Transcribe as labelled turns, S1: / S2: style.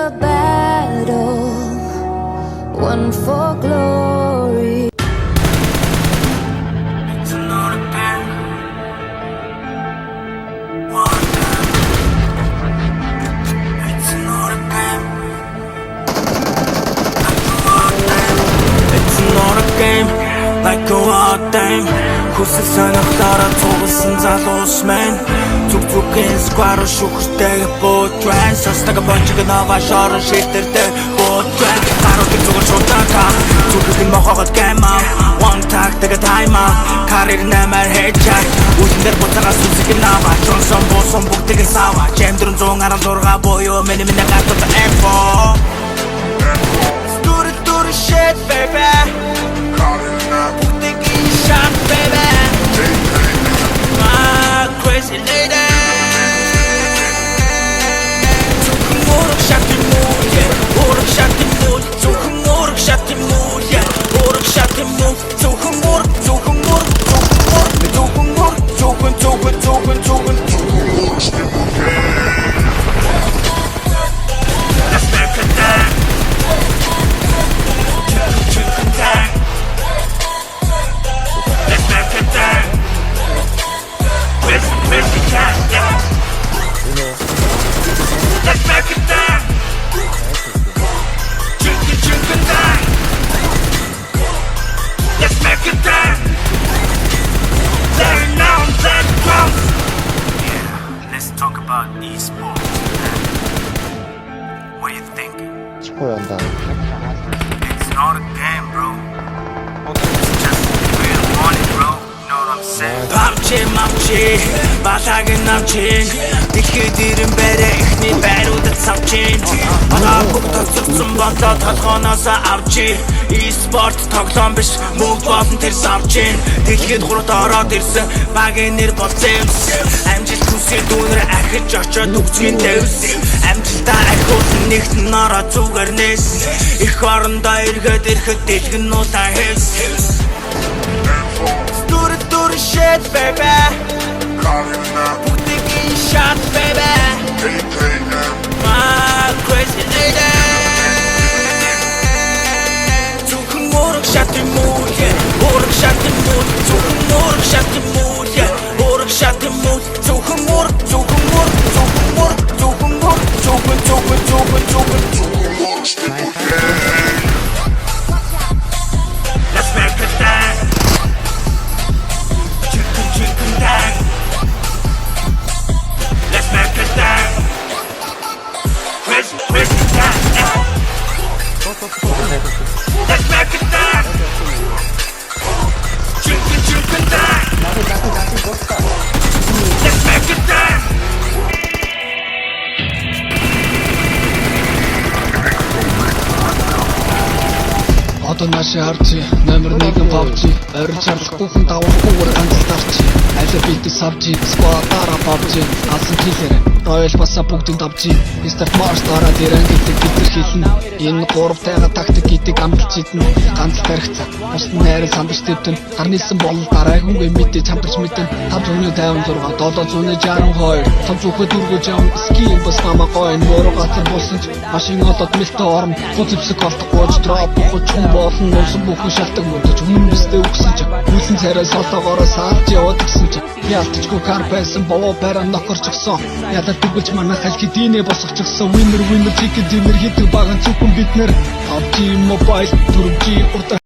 S1: a battle, one for glory.
S2: It's not a game. One game. It's not a game. It's not a game. Like a wild thing. Хүсэл сонирхлоороо цугласан залуус мэн. Зүг-зүгийн скваро шүүхтэй бууд байна. Состаг бончиг нова шорон шилтертэй бууд байна. Гаруудыг зүгээр шуудаа. Зүгтийн мохогод гайма. One tag тэгээ тайма. Карьер нэмэр хэчээ. Үлэн дээр буцаагаас үсэг нава. Чонсон буусан бүгдийг сава. Jam 416 буюу миний гатууд M4. Do the shit baby. Shot, baby. My crazy lady. 조금 오락샷이 mood, yeah. 오락샷이 mood. 조금 오락샷이 mood, yeah. 오락샷이 mood. 조금 오락. Let's make a dance. Let's make it down. Drinking down. Let's make it down. There now and then drums. Yeah, let's talk about esports. What are you thinking?
S3: 스포한다.
S2: It's not a game, bro. It's just real money, bro. You know what I'm saying? Мамчи, батагийн намчин. Дэлхийд ирэн бэрэ ихний байруудад савчин. Бага бүгд төгссөн болоо толгооноос авчи. E-спорт тоглоом биш мөнгө болон тэр савчин. Дэлхийд хурд ороод ирсэн багийн нэр бол Zeus. Амжилт хүсээ дүүнэр ахиж очоод үгзгийн Deus. Амжилтаа ахиулсан нэгт нороо зүгээр нэс. Их орондоо эргээд ирэхэд дэлгэн нуулаа хэвс. Do the shit, baby. Put the key shot, baby. My crazy lady. 조금 오락샷이 mood, yeah. 오락샷이 mood. 조금 오락샷이 mood, yeah. 오락샷이 mood. 조금 오락. Let's make it dance. Let's make it dance. Crazy dance. Let's make it dance. Drinking dance. Let's make it dance.
S4: Одоо нааш харчи номер 1 PUBG орж чарлахгүйхэн давхгүйгээр ганцлаарчи аль бит савчи squad дара PUBG асан киллер Royal баса бүгдийн давчи Start March дараа дэрэн гэдэг гитэр хийлэн энэ гурав тайга тактик гэдэг амжилт зэтэн ганц тарихцаа бус найрал самбарч дэвтэн гарнисан бол дараагүй мэдээ чамдарч мэдэн 556 762 том зүгт дөргөж явна скил бас намаа гоё мөрө гацар болсон ч машин олоод мэлтэ орно гуцэвсэг олдохгүйч дроп бүхэн болон нуусан бүхэн шалтгаан мөдөж хүмүүстэй өгсөн ч хүлэн царай солоогоороо сaalж яваад гисэн ч ялтчгүй кар байсан бовоо баран нохорч гисэн ядаа түгэлж манайх аль хэдийнэ босгочихсон winner chicken dinner хийдэг баган зөвхөн бид нэр PUBG Mobile 4G